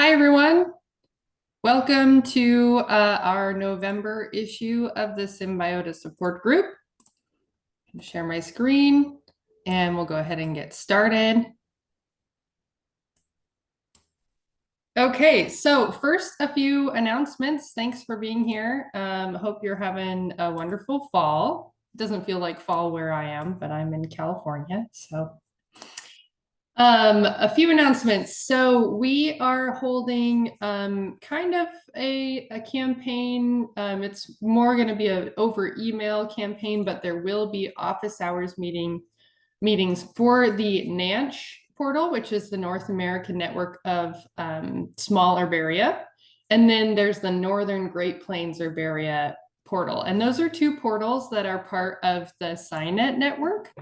Hi, everyone. Welcome to our November issue of the Symbiota support group. I'll share my screen and we'll go ahead and get started. Okay, so first, a few announcements. Thanks for being here. Hope you're having a wonderful fall. It doesn't feel like fall where I am, but I'm in California, so a few announcements. So we are holding kind of a campaign. It's more going to be an over email campaign, but there will be office hours meetings for the NANCH portal, which is the North American Network of Small Herbaria. And then there's the Northern Great Plains Herbaria portal. And those are two portals that are part of the SciNet network.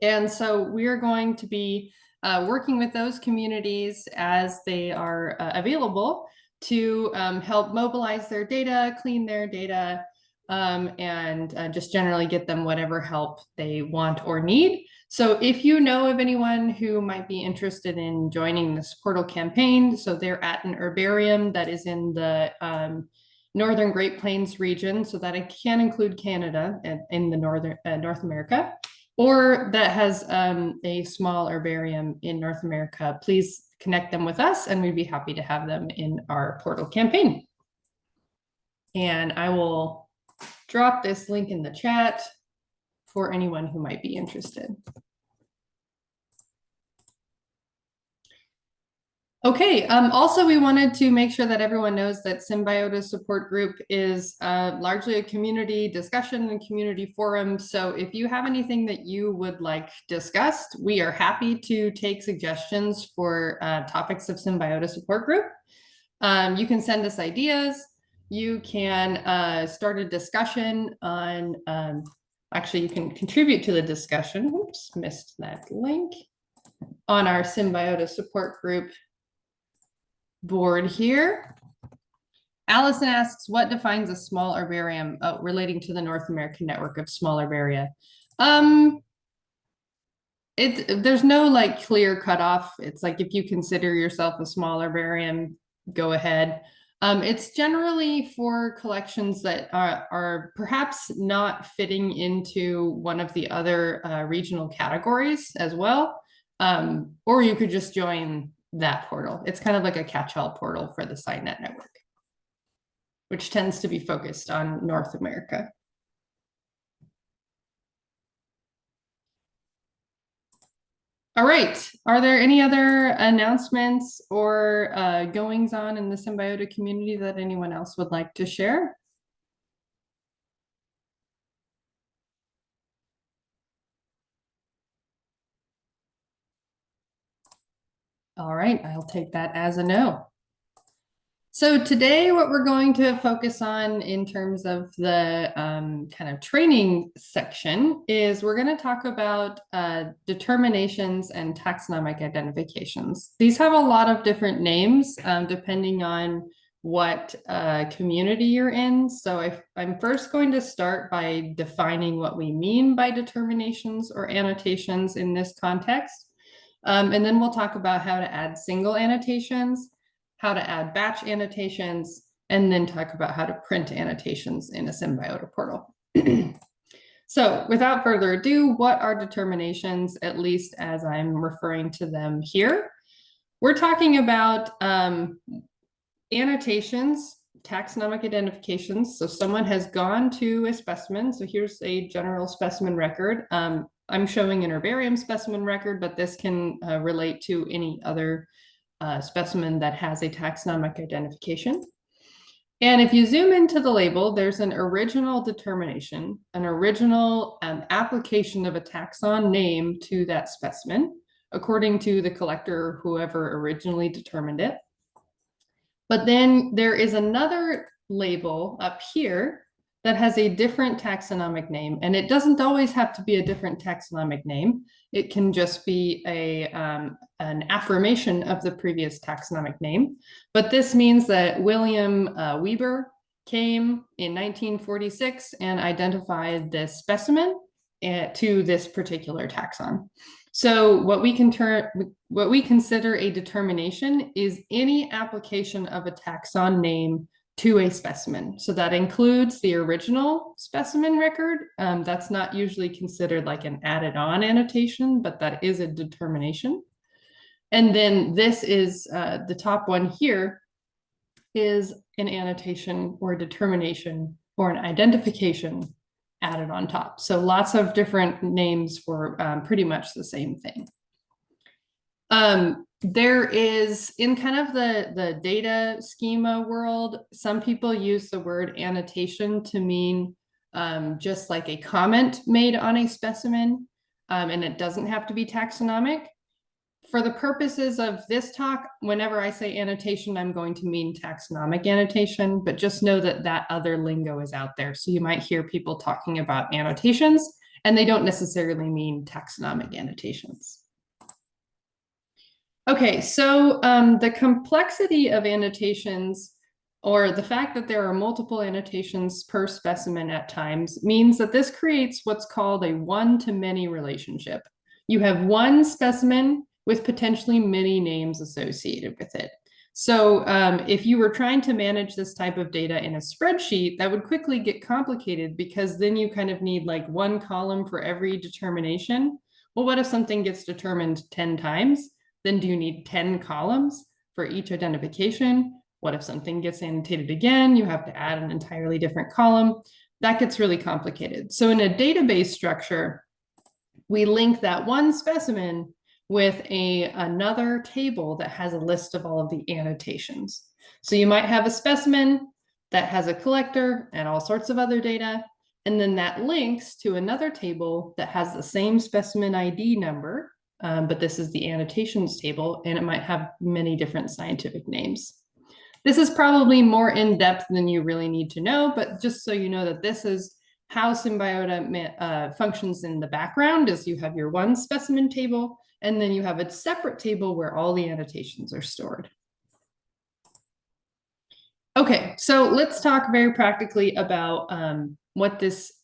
And so we are going to be working with those communities as they are available to help mobilize their data, clean their data, and just generally get them whatever help they want or need. So if you know of anyone who might be interested in joining this portal campaign, so they're at an herbarium that is in the Northern Great Plains region, so that it can include Canada and in the North America, or that has a small herbarium in North America, please connect them with us and we'd be happy to have them in our portal campaign. And I will drop this link in the chat for anyone who might be interested. Okay, also we wanted to make sure that everyone knows that Symbiota support group is largely a community discussion and community forum. So if you have anything that you would like discussed, we are happy to take suggestions for topics of Symbiota support group. You can send us ideas. You can start a discussion on, actually you can contribute to the discussion. Oops, missed that link on our Symbiota support group board here. Allison asks, what defines a small herbarium relating to the North American network of small herbaria? There's no like clear cutoff. It's like if you consider yourself a small herbarium, go ahead. It's generally for collections that are perhaps not fitting into one of the other regional categories as well. Or you could just join that portal. It's kind of like a catch-all portal for the SciNet network, which tends to be focused on North America. All right, are there any other announcements or goings on in the Symbiota community that anyone else would like to share? All right, I'll take that as a no. So today what we're going to focus on in terms of the kind of training section is we're going to talk about determinations and taxonomic identifications. These have a lot of different names depending on what community you're in. So I'm first going to start by defining what we mean by determinations or annotations in this context. And then we'll talk about how to add single annotations, how to add batch annotations, and then talk about how to print annotations in a Symbiota portal. So without further ado, what are determinations, at least as I'm referring to them here? We're talking about annotations, taxonomic identifications. So someone has gone to a specimen. So here's a general specimen record. I'm showing an herbarium specimen record, but this can relate to any other specimen that has a taxonomic identification. And if you zoom into the label, there's an original determination, an original application of a taxon name to that specimen, according to the collector or whoever originally determined it. But then there is another label up here that has a different taxonomic name, and it doesn't always have to be a different taxonomic name. It can just be an affirmation of the previous taxonomic name. But this means that William Weber came in 1946 and identified this specimen to this particular taxon. So what we consider a determination is any application of a taxon name to a specimen. So that includes the original specimen record. That's not usually considered like an added on annotation, but that is a determination. And then this is the top one here is an annotation or determination or an identification added on top. So lots of different names for pretty much the same thing. There is, in kind of the data schema world, some people use the word annotation to mean just like a comment made on a specimen, and it doesn't have to be taxonomic. For the purposes of this talk, whenever I say annotation, I'm going to mean taxonomic annotation, but just know that that other lingo is out there. So you might hear people talking about annotations, and they don't necessarily mean taxonomic annotations. Okay, so the complexity of annotations, or the fact that there are multiple annotations per specimen at times, means that this creates what's called a one-to-many relationship. You have one specimen with potentially many names associated with it. So if you were trying to manage this type of data in a spreadsheet, that would quickly get complicated because then you kind of need like one column for every determination. Well, what if something gets determined 10 times? Then do you need 10 columns for each identification? What if something gets annotated again? You have to add an entirely different column. That gets really complicated. So in a database structure, we link that one specimen with another table that has a list of all of the annotations. So you might have a specimen that has a collector and all sorts of other data, and then that links to another table that has the same specimen ID number, but this is the annotations table, and it might have many different scientific names. This is probably more in depth than you really need to know, but just so you know that this is how Symbiota functions in the background is you have your one specimen table, and then you have a separate table where all the annotations are stored. Okay, so let's talk very practically about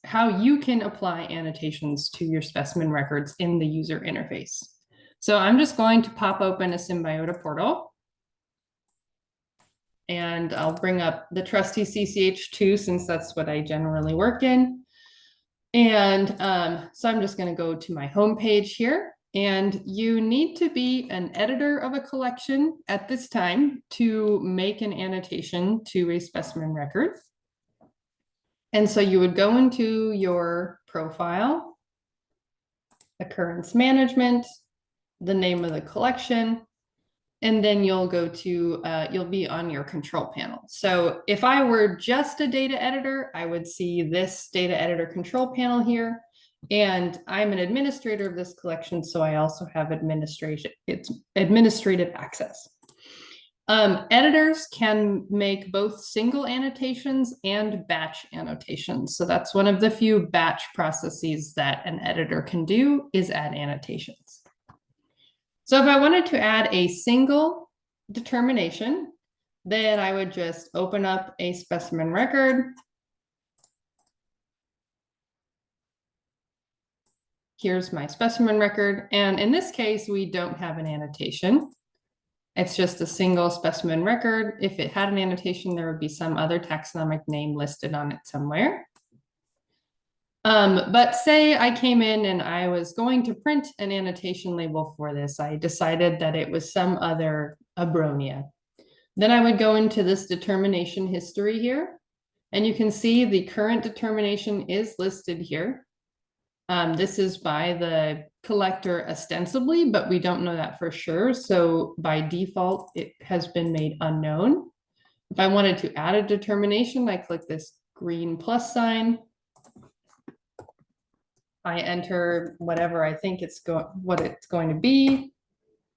how you can apply annotations to your specimen records in the user interface. So I'm just going to pop open a Symbiota portal. And I'll bring up the trusty CCH2 since that's what I generally work in. And so I'm just going to go to my home page here. And you need to be an editor of a collection at this time to make an annotation to a specimen record. And so you would go into your profile, occurrence management, the name of the collection, and then you'll go to, you'll be on your control panel. So if I were just a data editor, I would see this data editor control panel here. And I'm an administrator of this collection, so I also have administrative access. Editors can make both single annotations and batch annotations. So that's one of the few batch processes that an editor can do is add annotations. So if I wanted to add a single determination, then I would just open up a specimen record. Here's my specimen record. And in this case, we don't have an annotation. It's just a single specimen record. If it had an annotation, there would be some other taxonomic name listed on it somewhere. But say I came in and I was going to print an annotation label for this. I decided that it was some other Abronia. Then I would go into this determination history here, and you can see the current determination is listed here. This is by the collector ostensibly, but we don't know that for sure. So by default, it has been made unknown. If I wanted to add a determination, I click this green plus sign. I enter whatever I think what it's going to be.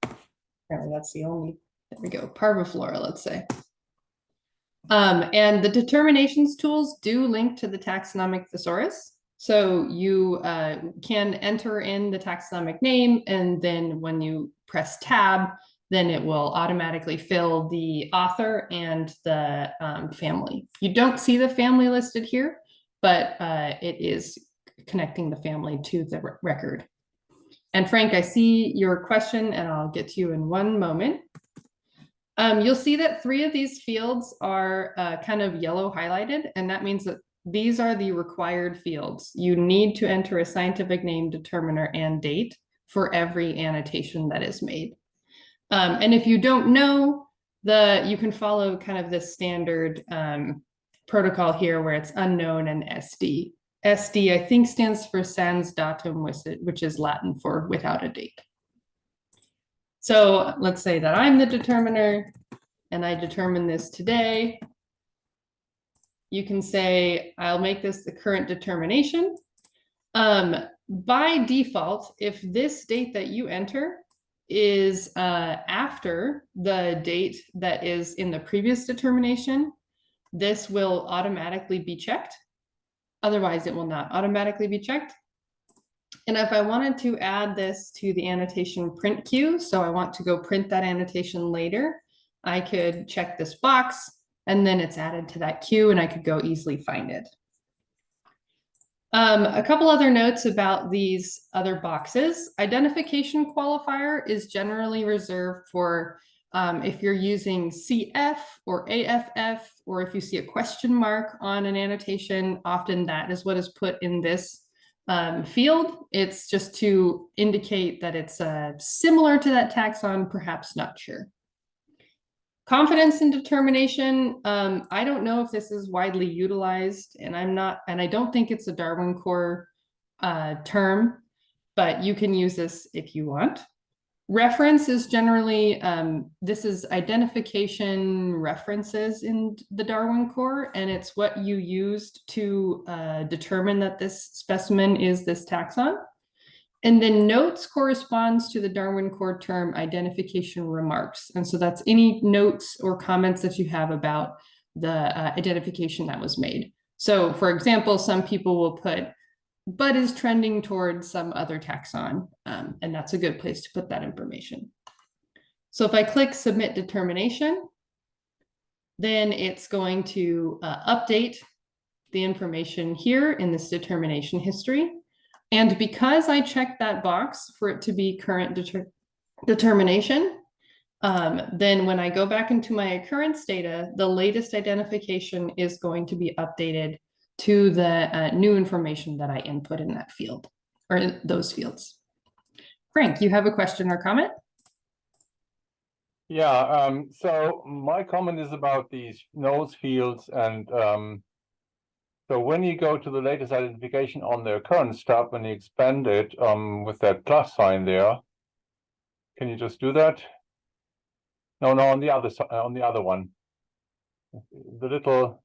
Apparently that's the only, there we go, parviflora, let's say. And the determinations tools do link to the taxonomic thesaurus. So you can enter in the taxonomic name, and then when you press tab, then it will automatically fill the author and the family. You don't see the family listed here, but it is connecting the family to the record. And Frank, I see your question and I'll get to you in one moment. You'll see that 3 of these fields are kind of yellow highlighted, and that means that these are the required fields. You need to enter a scientific name, determiner, and date for every annotation that is made. And if you don't know, you can follow kind of the standard protocol here where it's unknown and SD. SD, I think, stands for sans datum, which is Latin for without a date. So let's say that I'm the determiner and I determine this today. You can say, I'll make this the current determination. By default, if this date that you enter is after the date that is in the previous determination, this will automatically be checked. Otherwise, it will not automatically be checked. And if I wanted to add this to the annotation print queue, so I want to go print that annotation later, I could check this box and then it's added to that queue and I could go easily find it. A couple other notes about these other boxes. Identification qualifier is generally reserved for if you're using CF or AFF, or if you see a question mark on an annotation, often that is what is put in this field. It's just to indicate that it's similar to that taxon, perhaps not sure. Confidence and determination. I don't know if this is widely utilized, and I don't think it's a Darwin Core term, but you can use this if you want. Reference is generally, this is identification references in the Darwin Core, and it's what you used to determine that this specimen is this taxon. And then notes corresponds to the Darwin Core term identification remarks. And so that's any notes or comments that you have about the identification that was made. So for example, some people will put, but is trending towards some other taxon. And that's a good place to put that information. So if I click submit determination, then it's going to update the information here in this determination history. And because I checked that box for it to be current determination, then when I go back into my occurrence data, the latest identification is going to be updated to the new information that I input in that field, or in those fields. Frank, you have a question or comment? Yeah, so my comment is about these nodes fields, and so when you go to the latest identification on the occurrence tab and you expand it with that plus sign there, can you just do that? No, on the other side, on the other one, the little,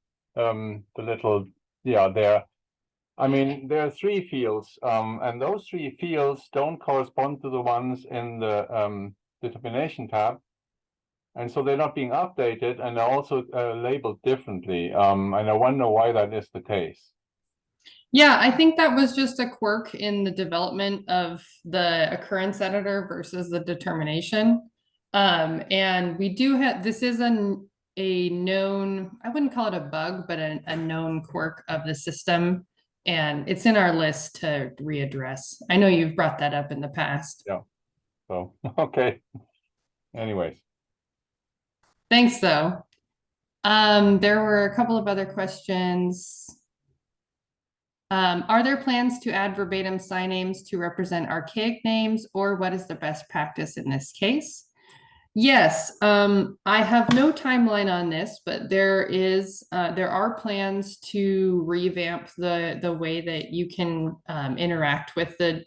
yeah, there. I mean, there are 3 fields, and those 3 fields don't correspond to the ones in the determination tab. And so they're not being updated, and they're also labeled differently. And I wonder why that is the case. Yeah, I think that was just a quirk in the development of the occurrence editor versus the determination. And we do have, this is a known, I wouldn't call it a bug, but a known quirk of the system. And it's in our list to readdress. I know you've brought that up in the past. Yeah. So, okay. Anyways. Thanks, though. There were a couple of other questions. Are there plans to add verbatim sign names to represent archaic names, or what is the best practice in this case? Yes, I have no timeline on this, but there are plans to revamp the way that you can interact with the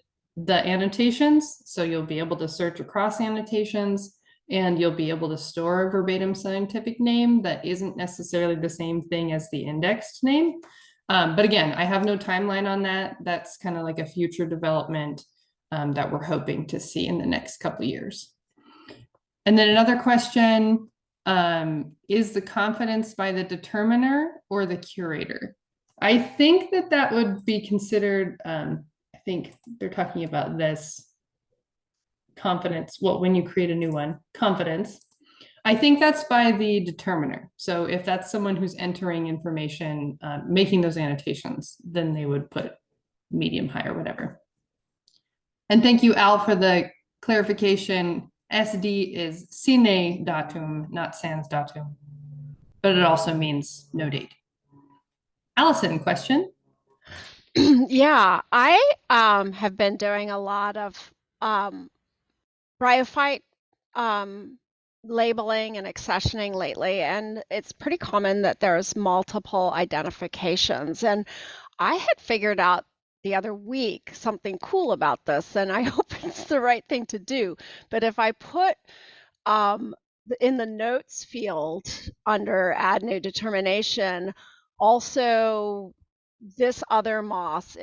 annotations. So you'll be able to search across annotations, and you'll be able to store a verbatim scientific name that isn't necessarily the same thing as the indexed name. But again, I have no timeline on that. That's kind of like a future development that we're hoping to see in the next couple of years. And then another question, is the confidence by the determiner or the curator? I think that would be considered, I think they're talking about this confidence. Well, when you create a new one, confidence. I think that's by the determiner. So if that's someone who's entering information, making those annotations, then they would put medium, high, or whatever. And thank you, Al, for the clarification. SD is sine datum, not sans datum, but it also means no date. Allison, question? Yeah, I have been doing a lot of um, bryophyte um, labeling and accessioning lately, and it's pretty common that there's multiple identifications. And I had figured out the other week something cool about this, and I hope it's the right thing to do. But if I put in the notes field under add new determination, also this other moss,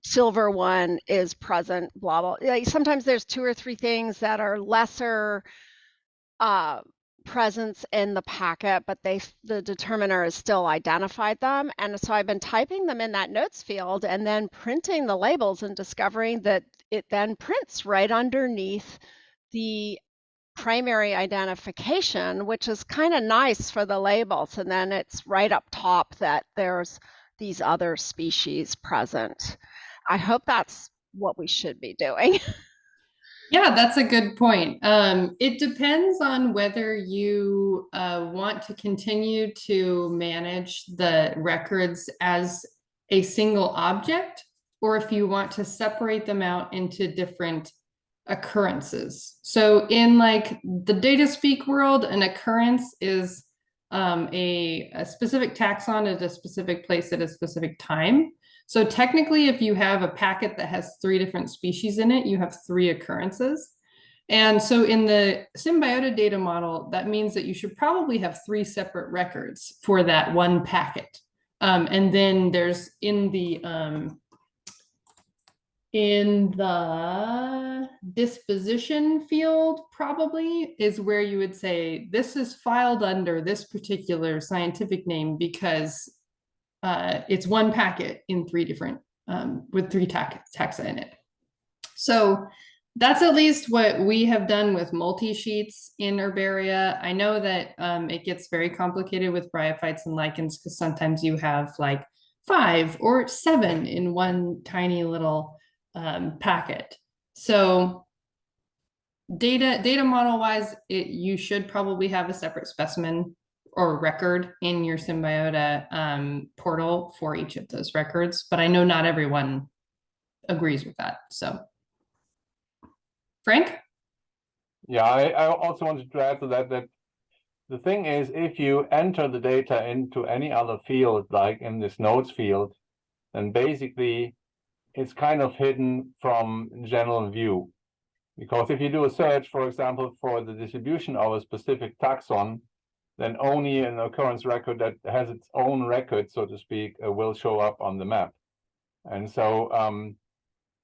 silver one is present, blah, blah. Like, sometimes there's 2 or 3 things that are lesser uh, presence in the packet, but the determiner has still identified them. And so I've been typing them in that notes field and then printing the labels and discovering that it then prints right underneath the primary identification, which is kind of nice for the labels. And then it's right up top that there's these other species present. I hope that's what we should be doing. Yeah, that's a good point. It depends on whether you want to continue to manage the records as a single object, or if you want to separate them out into different occurrences. So in like the data speak world, an occurrence is a specific taxon at a specific place at a specific time. So technically, if you have a packet that has 3 different species in it, you have 3 occurrences. And so in the Symbiota data model, that means that you should probably have 3 separate records for that one packet. And then there's in the disposition field probably is where you would say this is filed under this particular scientific name because it's one packet in 3 different with 3 taxa in it. So that's at least what we have done with multi-sheets in herbaria. I know that it gets very complicated with bryophytes and lichens because sometimes you have like 5 or 7 in one tiny little packet. So data model wise, you should probably have a separate specimen or record in your Symbiota portal for each of those records, but I know not everyone agrees with that. So, Frank? Yeah, I also wanted to add to that the thing is, if you enter the data into any other field, like in this nodes field, then basically it's kind of hidden from general view. Because if you do a search, for example, for the distribution of a specific taxon, then only an occurrence record that has its own record, so to speak, will show up on the map. And so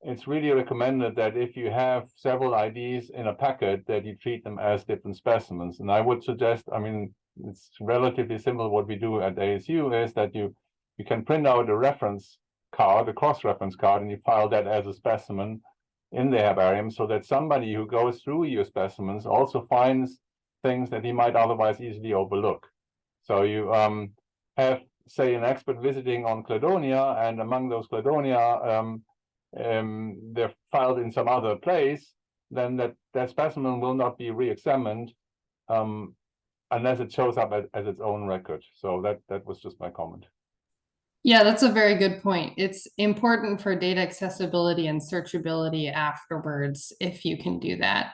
it's really recommended that if you have several IDs in a packet, that you treat them as different specimens. And I would suggest, I mean, it's relatively simple. What we do at ASU is that you can print out a reference card, a cross-reference card, and you file that as a specimen in the herbarium so that somebody who goes through your specimens also finds things that he might otherwise easily overlook. So you have, say, an expert visiting on cladonia, and among those cladonia, they're filed in some other place, then that specimen will not be re-examined unless it shows up as its own record. So that was just my comment. Yeah, that's a very good point. It's important for data accessibility and searchability afterwards if you can do that.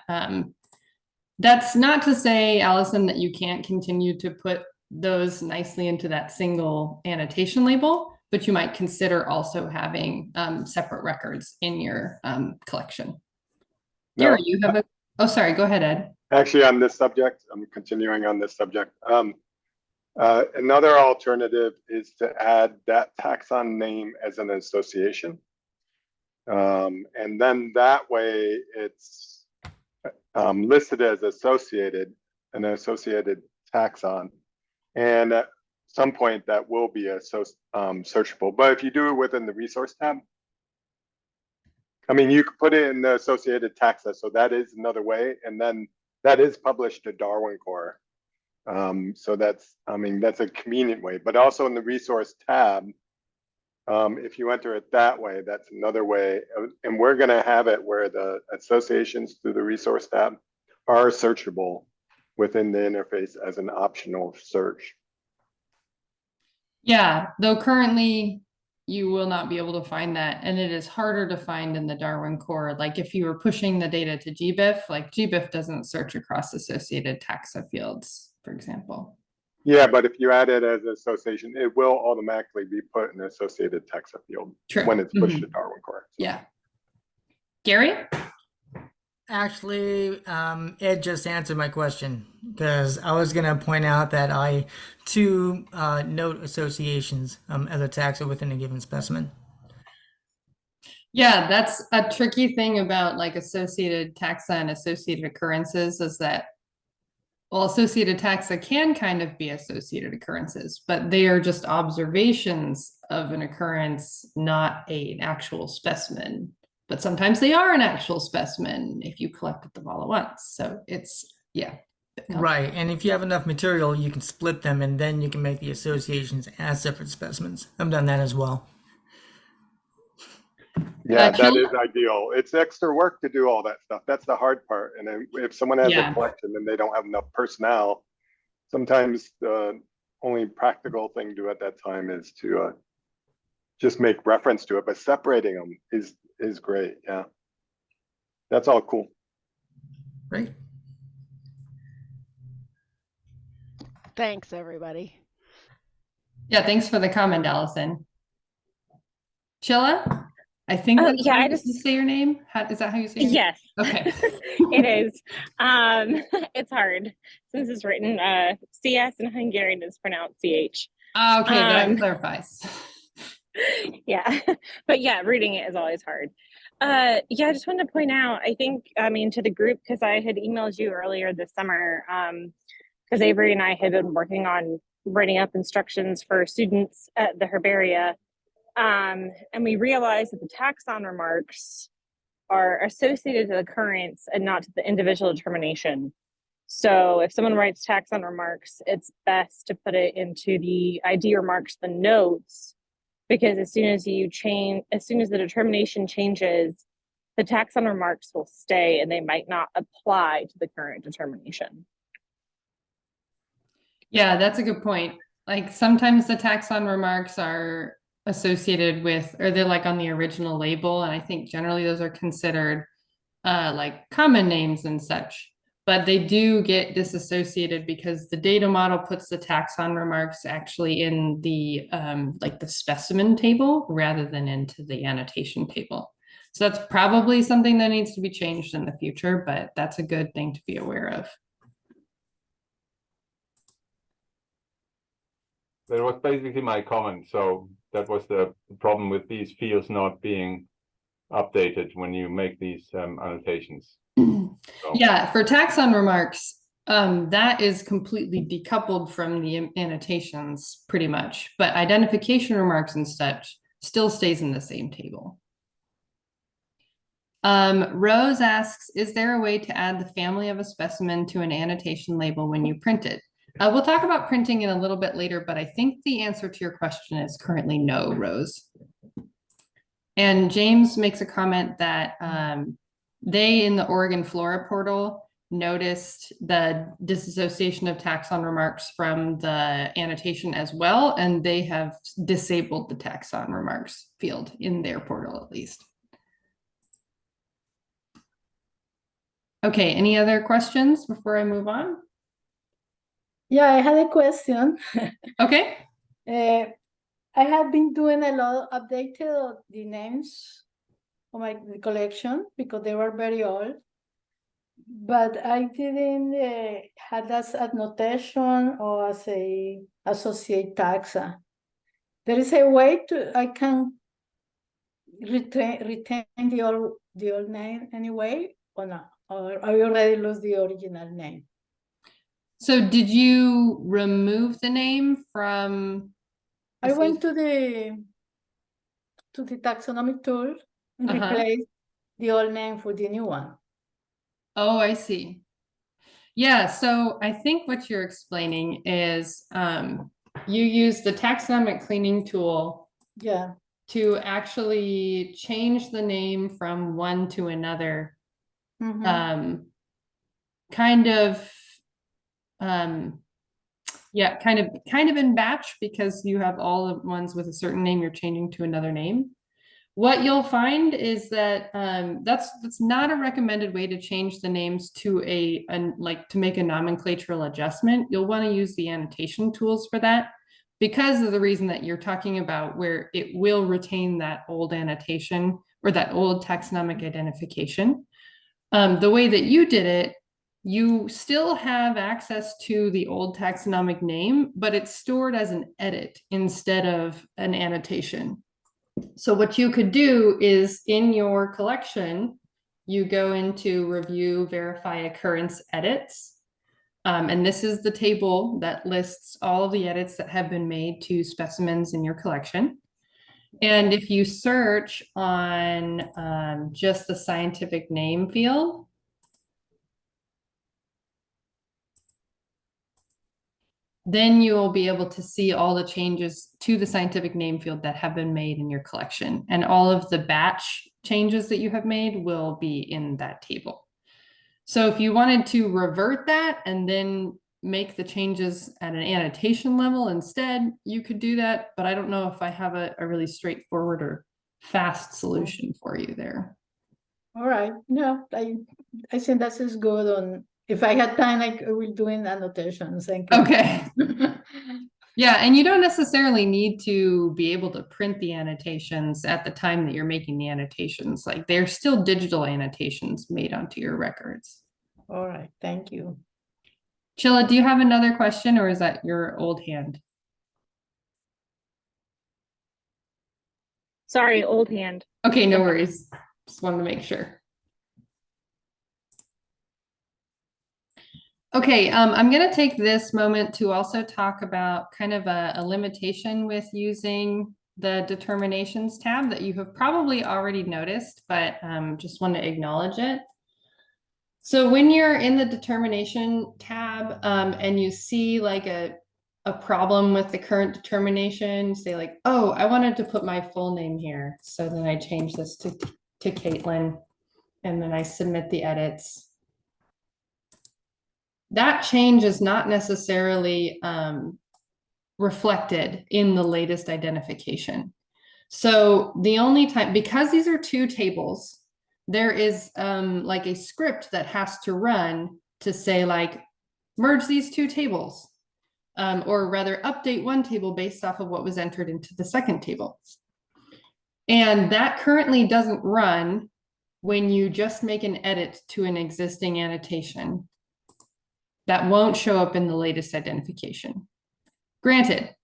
That's not to say, Allison, that you can't continue to put those nicely into that single annotation label, but you might consider also having separate records in your collection. Gary, you have oh, sorry, go ahead, Ed. Actually, on this subject, I'm continuing on this subject. Another alternative is to add that taxon name as an association. And then that way it's listed as an associated taxon. And at some point that will be searchable. But if you do it within the resource tab, I mean, you could put it in the associated taxa. So that is another way. And then that is published to Darwin Core. So that's, I mean, that's a convenient way, but also in the resource tab, If you enter it that way, that's another way. And we're going to have it where the associations through the resource tab are searchable within the interface as an optional search. Yeah, though currently you will not be able to find that, and it is harder to find in the Darwin core. Like if you were pushing the data to GBIF, like GBIF doesn't search across associated taxa fields, for example. Yeah, but if you add it as an association, it will automatically be put in the associated taxa field when it's pushed to Darwin core. So. Yeah. Gary? Actually, Ed just answered my question because I was going to point out that I too note associations as a taxa within a given specimen. Yeah, that's a tricky thing about like associated taxa and associated occurrences is that, well, associated taxa can kind of be associated occurrences, but they are just observations of an occurrence, not an actual specimen. But sometimes they are an actual specimen if you collected them all at once. So it's, yeah. Right, and if you have enough material, you can split them and then you can make the associations as separate specimens. I've done that as well. Yeah, that is ideal. It's extra work to do all that stuff. That's the hard part. And then if someone has a collection and they don't have enough personnel, sometimes the only practical thing to do at that time is to just make reference to it. But separating them is great. Yeah, that's all cool. Great. Thanks, everybody. Yeah, thanks for the comment, Allison. Chilla? I think yeah, I just say your name. Is that how you say your yes. name? Okay. It is. It's hard since it's written CS in Hungarian is pronounced CH. Okay, that clarifies. Yeah, but yeah, reading it is always hard. Yeah, I just wanted to point out, I mean, to the group, because I had emailed you earlier this summer, because Avery and I had been working on writing up instructions for students at the herbaria. And we realized that the taxon remarks are associated to the occurrence and not to the individual determination. So if someone writes taxon remarks, it's best to put it into the ID remarks, the notes, because as soon as the determination changes, the taxon remarks will stay and they might not apply to the current determination. Yeah, that's a good point. Like sometimes the taxon remarks are associated with, or they're like on the original label. And I think generally those are considered like common names and such, but they do get disassociated because the data model puts the taxon remarks actually in the like the specimen table rather than into the annotation table. So that's probably something that needs to be changed in the future, but that's a good thing to be aware of. That was basically my comment. So that was the problem with these fields not being updated when you make these annotations. So. Yeah, for taxon remarks, that is completely decoupled from the annotations pretty much, but identification remarks and such still stays in the same table. Rose asks, is there a way to add the family of a specimen to an annotation label when you print it? We'll talk about printing in a little bit later, but I think the answer to your question is currently no, Rose. And James makes a comment that they in the Oregon Flora portal noticed the disassociation of taxon remarks from the annotation as well, and they have disabled the taxon remarks field in their portal at least. Okay, any other questions before I move on? Yeah, I had a question. Okay. I have been doing a lot of updated of the names of my collection because they were very old. But I didn't have that as notation or as a associate taxa. There is a way I can retain the old name anyway or not? Or I already lost the original name? So did you remove the name from? I went to the taxonomic tool and replaced the old name for the new one. Oh, I see. Yeah, so I think what you're explaining is you use the taxonomic cleaning tool. Yeah. to actually change the name from one to another, Mhm. kind of, yeah, kind of in batch, because you have all the ones with a certain name you're changing to another name. What you'll find is that that's not a recommended way to change the names to like to make a nomenclatural adjustment. You'll want to use the annotation tools for that, because of the reason that you're talking about, where it will retain that old annotation or that old taxonomic identification. The way that you did it, you still have access to the old taxonomic name, but it's stored as an edit instead of an annotation. So what you could do is, in your collection, you go into review, verify occurrence edits. And this is the table that lists all of the edits that have been made to specimens in your collection. And if you search on just the scientific name field, then you will be able to see all the changes to the scientific name field that have been made in your collection. And all of the batch changes that you have made will be in that table. So if you wanted to revert that and then make the changes at an annotation level instead, you could do that. But I don't know if I have a really straightforward or fast solution for you there. All right. No, I think that is good. On if I had time, I will do in annotations. Thank you. Okay. Yeah, and you don't necessarily need to be able to print the annotations at the time that you're making the annotations. Like, they're still digital annotations made onto your records. All right. Thank you. Chilla, do you have another question, or is that your old hand? Sorry, old hand. Okay, no worries. Just wanted to make sure. Okay, I'm going to take this moment to also talk about kind of a limitation with using the determinations tab that you have probably already noticed, but just want to acknowledge it. So when you're in the determination tab and you see like a problem with the current determination, say like, oh, I wanted to put my full name here. So then I change this to Caitlin, and then I submit the edits. That change is not necessarily reflected in the latest identification. So the only time, because these are two tables, there is like a script that has to run to say like, merge these two tables, or rather update one table based off of what was entered into the second table. And that currently doesn't run when you just make an edit to an existing annotation. That won't show up in the latest identification. Granted,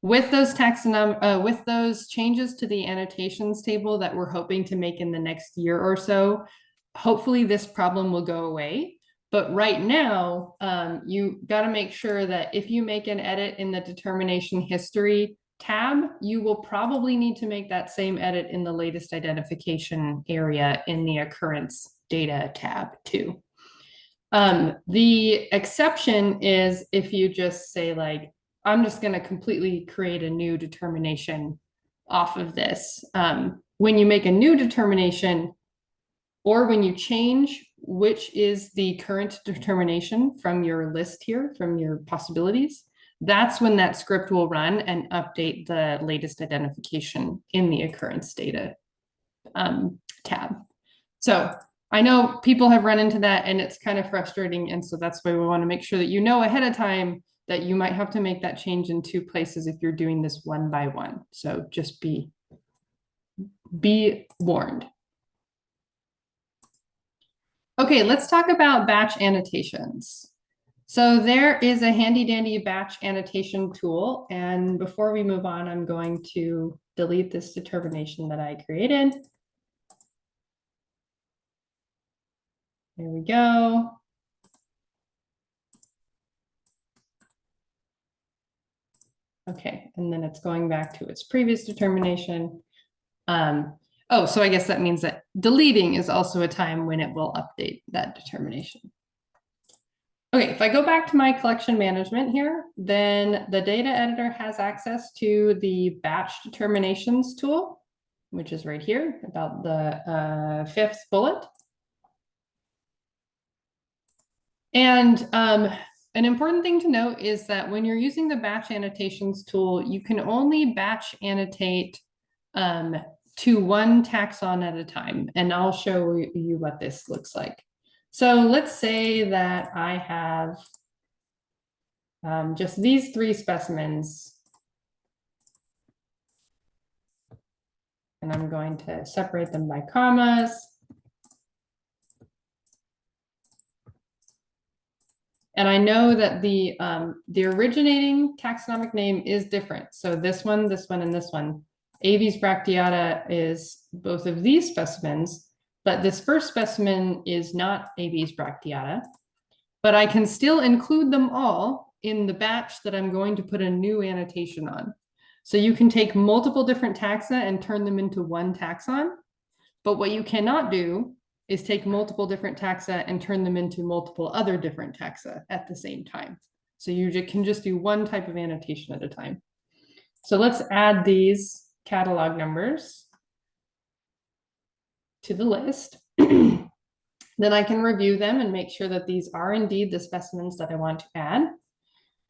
with those with those changes to the annotations table that we're hoping to make in the next year or so, hopefully this problem will go away. But right now, you got to make sure that if you make an edit in the determination history tab, you will probably need to make that same edit in the latest identification area in the occurrence data tab too. The exception is if you just say like, I'm just going to completely create a new determination off of this. When you make a new determination, or when you change which is the current determination from your list here, from your possibilities, that's when that script will run and update the latest identification in the occurrence data tab. So I know people have run into that and it's kind of frustrating. And so that's why we want to make sure that you know ahead of time that you might have to make that change in two places if you're doing this one by one. So just be warned. Okay, let's talk about batch annotations. So there is a handy dandy batch annotation tool. And before we move on, I'm going to delete this determination that I created. There we go. Okay, and then it's going back to its previous determination. Oh, so I guess that means that deleting is also a time when it will update that determination. Okay, if I go back to my collection management here, then the data editor has access to the batch determinations tool. which is right here, about the fifth bullet. And an important thing to note is that when you're using the batch annotations tool, you can only batch annotate to one taxon at a time. And I'll show you what this looks like. So let's say that I have just these 3 specimens. And I'm going to separate them by commas. And I know that the originating taxonomic name is different. So this one, and this one. Aves bracteata is both of these specimens, but this first specimen is not Aves bracteata. But I can still include them all in the batch that I'm going to put a new annotation on. So you can take multiple different taxa and turn them into one taxon. But what you cannot do is take multiple different taxa and turn them into multiple other different taxa at the same time. So you can just do one type of annotation at a time. So let's add these catalog numbers to the list. Then I can review them and make sure that these are indeed the specimens that I want to add.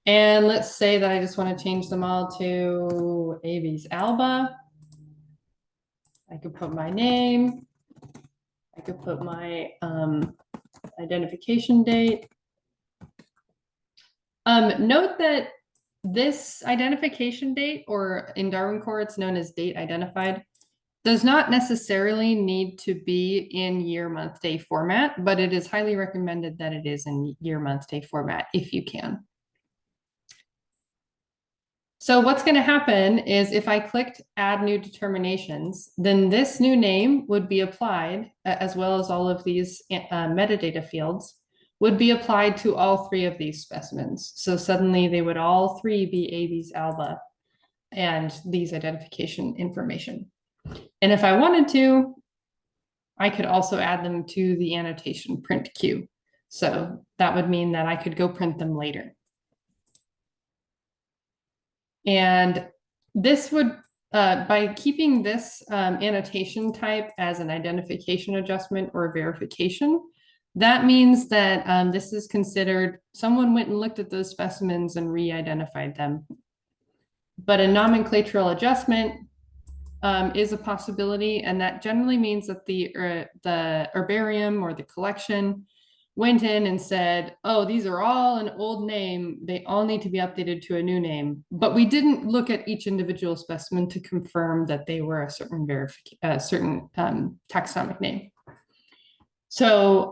And let's say that I just want to change them all to Aves alba. I could put my name. I could put my identification date. Note that this identification date, or in Darwin Core, it's known as date identified, does not necessarily need to be in year, month, day format, but it is highly recommended that it is in year, month, day format if you can. So what's going to happen is if I clicked add new determinations, then this new name would be applied, as well as all of these metadata fields would be applied to all 3 of these specimens. So suddenly they would all 3 be Aves alba and these identification information. And if I wanted to, I could also add them to the annotation print queue. So that would mean that I could go print them later. And this would, by keeping this annotation type as an identification adjustment or verification, that means that this is considered someone went and looked at those specimens and re-identified them. But a nomenclatural adjustment is a possibility, and that generally means that the herbarium or the collection went in and said, oh, these are all an old name, they all need to be updated to a new name. But we didn't look at each individual specimen to confirm that they were a certain taxonomic name. So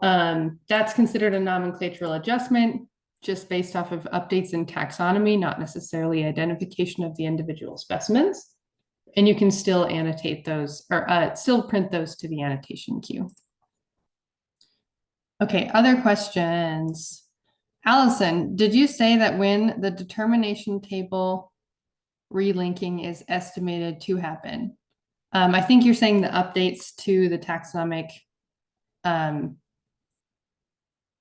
that's considered a nomenclatural adjustment, just based off of updates in taxonomy, not necessarily identification of the individual specimens. And you can still annotate those, or still print those to the annotation queue. Okay, other questions? Allison, did you say that when the determination table relinking is estimated to happen? I think you're saying the updates to the taxonomic. Are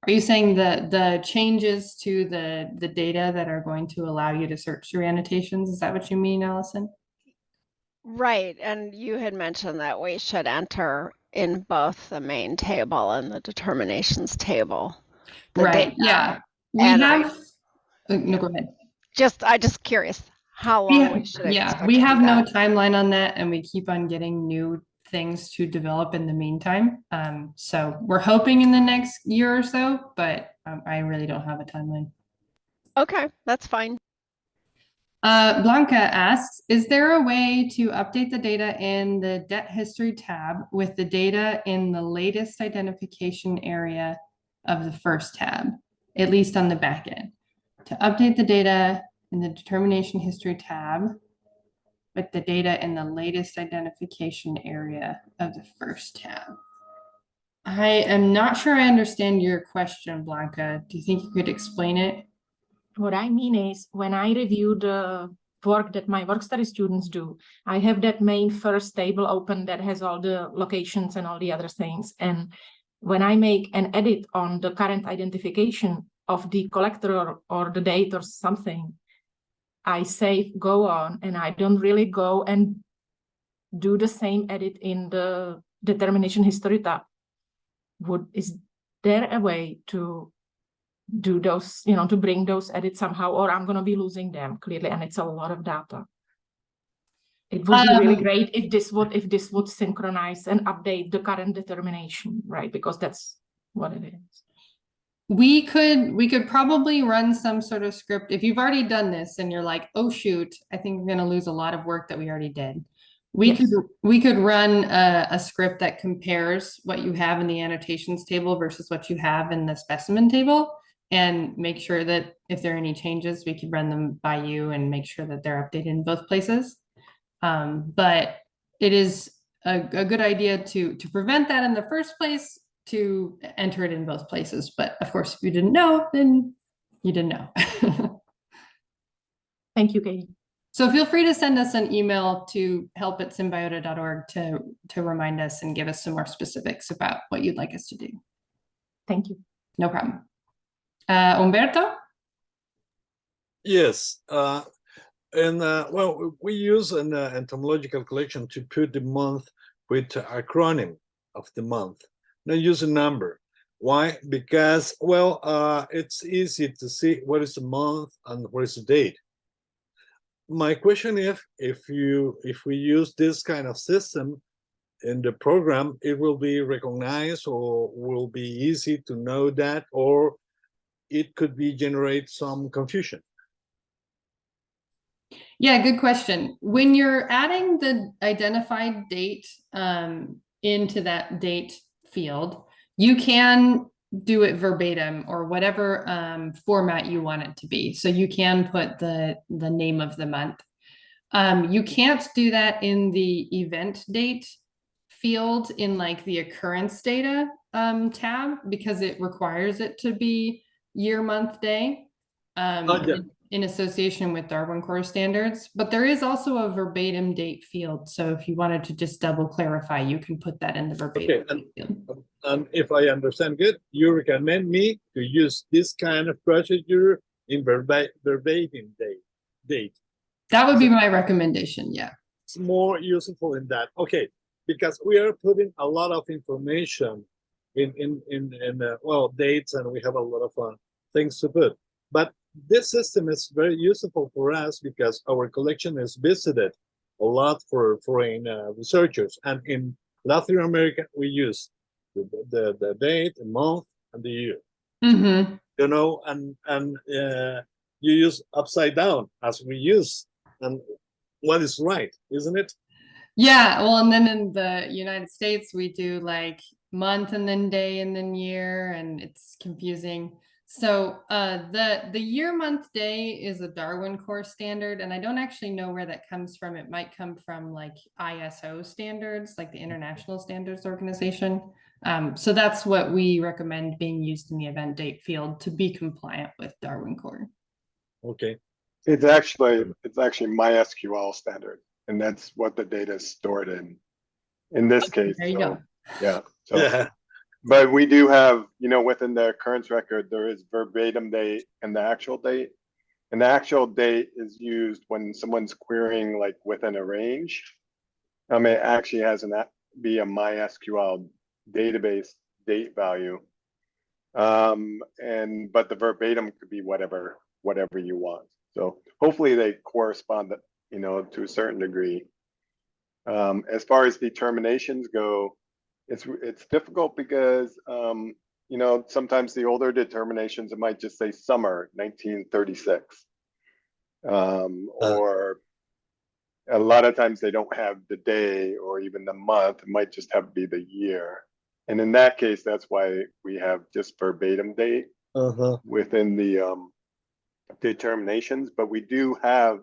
you saying the changes to the data that are going to allow you to search through annotations? Is that what you mean, Allison? Right, and you had mentioned that we should enter in both the main table and the determinations table. Right, yeah. We have, no, go ahead. I'm just curious how long we should expect. Yeah, we have no timeline on that, and we keep on getting new things to develop in the meantime. So we're hoping in the next year or so, but I really don't have a timeline. Okay, that's fine. Blanca asks, is there a way to update the data in the debt history tab with the data in the latest identification area of the first tab, at least on the back end? To update the data in the determination history tab with the data in the latest identification area of the first tab. I am not sure I understand your question, Blanca. Do you think you could explain it? What I mean is, when I review the work that my work study students do, I have that main first table open that has all the locations and all the other things. And when I make an edit on the current identification of the collector or the date or something, I save go on, and I don't really go and do the same edit in the determination history tab. Is there a way to do those, to bring those edits somehow, or I'm going to be losing them clearly, and it's a lot of data. It would be really great if this would synchronize and update the current determination, right? Because that's what it is. We could probably run some sort of script. If you've already done this and you're like, oh shoot, I think we're going to lose a lot of work that we already did. We could run a script that compares what you have in the annotations table versus what you have in the specimen table, and make sure that if there are any changes, we could run them by you and make sure that they're updated in both places. But it is a good idea to prevent that in the first place, to enter it in both places. But of course, if you didn't know, then you didn't know. Thank you, Katie. So feel free to send us an email to help@symbiota.org to remind us and give us some more specifics about what you'd like us to do. Thank you. No problem. Umberto? Yes. Well, we use an entomological collection to put the month with acronym of the month, not use a number. Why? Because, well, it's easy to see what is the month and what is the date. My question is, if we use this kind of system in the program, it will be recognized, or will be easy to know that, or it could be generate some confusion. Yeah, good question. When you're adding the identified date into that date field, you can do it verbatim or whatever format you want it to be. So you can put the name of the month. You can't do that in the event date field in like the occurrence data tab, because it requires it to be year, month, day. In association with Darwin Core standards, but there is also a verbatim date field. So if you wanted to just double clarify, you can put that in the verbatim field. And if I understand good, you recommend me to use this kind of procedure in verbatim date. That would be my recommendation. Yeah. It's more useful in that. Okay, because we are putting a lot of information in well, dates, and we have a lot of things to put. But this system is very useful for us because our collection is visited a lot for foreign researchers, and in Latin America we use the date, the month, and the year. Mm-hmm. You know, and you use upside down as we use, and what is right, isn't it? Yeah. Well, and then in the United States we do like month and then day and then year, and it's confusing. So the year, month, day is a Darwin Core standard, and I don't actually know where that comes from. It might come from like ISO standards, like the International Standards Organization. So that's what we recommend being used in the event date field to be compliant with Darwin Core. Okay. It's actually MySQL standard, and that's what the data is stored in this case. There you go. Yeah. So. Yeah. But we do have, within the occurrence record, there is verbatim date and the actual date. And the actual date is used when someone's querying like within a range. It actually has be a MySQL database date value. But the verbatim could be whatever you want. So hopefully they correspond, to a certain degree. As far as determinations go, it's difficult because sometimes the older determinations, it might just say summer 1936, or a lot of times they don't have the day or even the month. It might just have to be the year, and in that case, that's why we have just verbatim date within the determinations. But we do have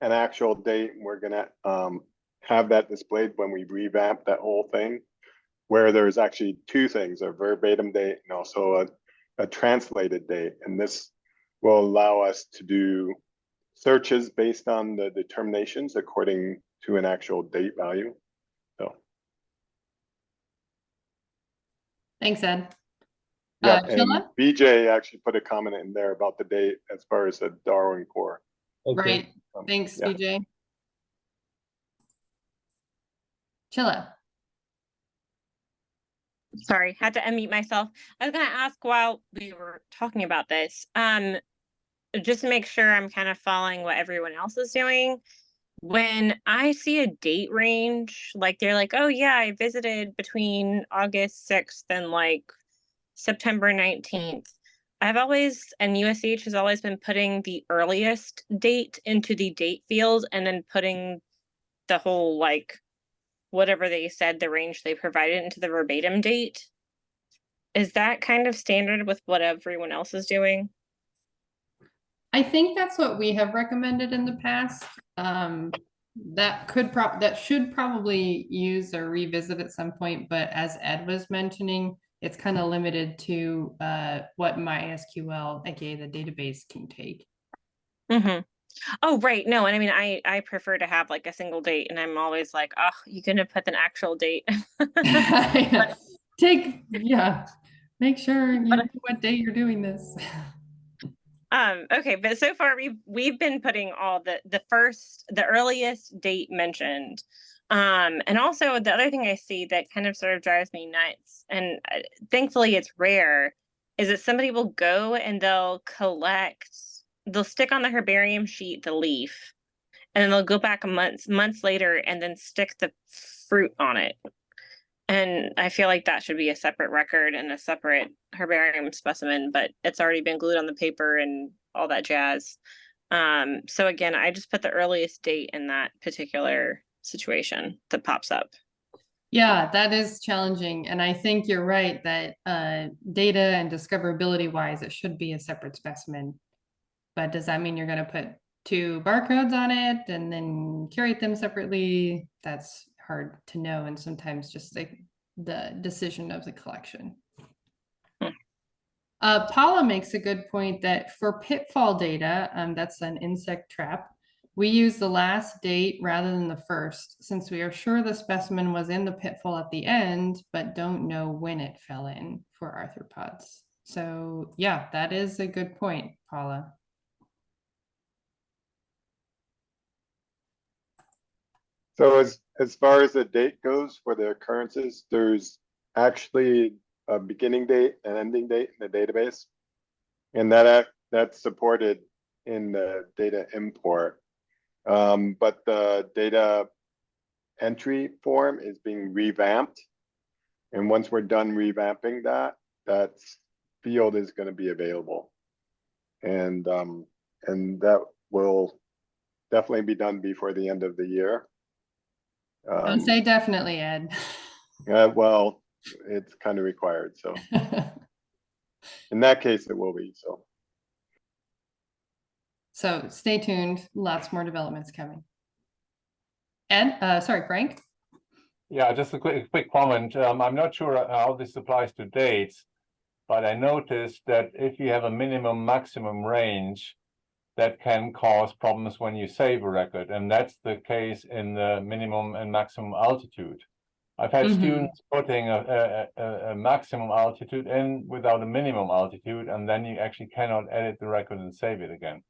an actual date, and we're gonna have that displayed when we revamp that whole thing, where there's actually two things, a verbatim date and also a translated date. And this will allow us to do searches based on the determinations according to an actual date value. So. Thanks, Ed. Yeah, and Sheila? BJ actually put a comment in there about the date as far as the Darwin Core. Okay. Right. Thanks, yeah. BJ. Chilla. Sorry, had to unmute myself. I was going to ask while we were talking about this, just to make sure I'm kind of following what everyone else is doing. When I see a date range, like they're like, oh yeah, I visited between August 6th and like September 19th. I've always, and USCH has always been putting the earliest date into the date field and then putting the whole, like, whatever they said, the range they provided into the verbatim date. Is that kind of standard with what everyone else is doing? I think that's what we have recommended in the past. That should probably use or revisit at some point, but as Ed was mentioning, it's kind of limited to what MySQL, aka the database, can take. Mm-hmm. Oh, right. No, and I mean, I prefer to have like a single date, and I'm always like, oh, you couldn't put an actual date. Make sure you know what day you're doing this. Okay, but so far we've been putting all the earliest date mentioned. And also the other thing I see that kind of sort of drives me nuts, and thankfully it's rare, is that somebody will go and they'll stick on the herbarium sheet the leaf, and then they'll go back months later and then stick the fruit on it. And I feel like that should be a separate record and a separate herbarium specimen, but it's already been glued on the paper and all that jazz. So again, I just put the earliest date in that particular situation that pops up. Yeah, that is challenging. And I think you're right that data and discoverability wise, it should be a separate specimen. But does that mean you're going to put 2 barcodes on it and then curate them separately? That's hard to know. And sometimes just like the decision of the collection. Paula makes a good point that for pitfall data, that's an insect trap, we use the last date rather than the first, since we are sure the specimen was in the pitfall at the end, but don't know when it fell in for arthropods. So yeah, that is a good point, Paula. So as far as the date goes for the occurrences, there's actually a beginning date and ending date in the database. And that's supported in the data import. But the data entry form is being revamped. And once we're done revamping that field is going to be available. And that will definitely be done before the end of the year. Don't say definitely, Ed. Well, it's kind of required. So in that case, it will be. So stay tuned. Lots more developments coming. Ed, sorry, Frank. Yeah, just a quick comment. I'm not sure how this applies to dates, but I noticed that if you have a minimum maximum range, that can cause problems when you save a record, and that's the case in the minimum and maximum altitude. I've had students putting a maximum altitude in without a minimum altitude, and then you actually cannot edit the record and save it again.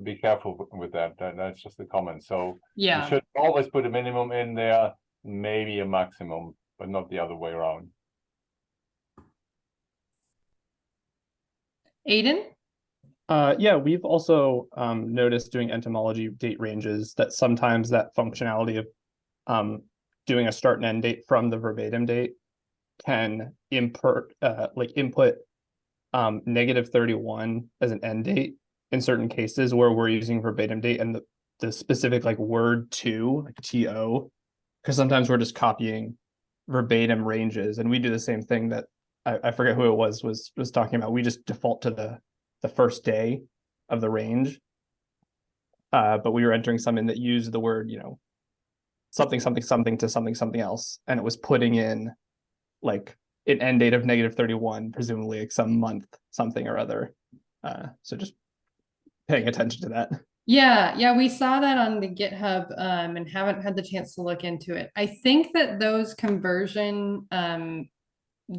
Be careful with that. That's just a comment. So yeah, you should always put a minimum in there, maybe a maximum, but not the other way around. Aiden? Yeah, we've also noticed doing entomology date ranges that sometimes that functionality of doing a start and end date from the verbatim date can input -31 as an end date in certain cases where we're using verbatim date and the specific like word to, like TO, because sometimes we're just copying verbatim ranges, and we do the same thing that I forget who it was talking about. We just default to the first day of the range, but we were entering something that used the word, something something to something else, and it was putting in like an end date of -31, presumably like some month something or other. So just paying attention to that. Yeah, we saw that on the GitHub and haven't had the chance to look into it. I think that those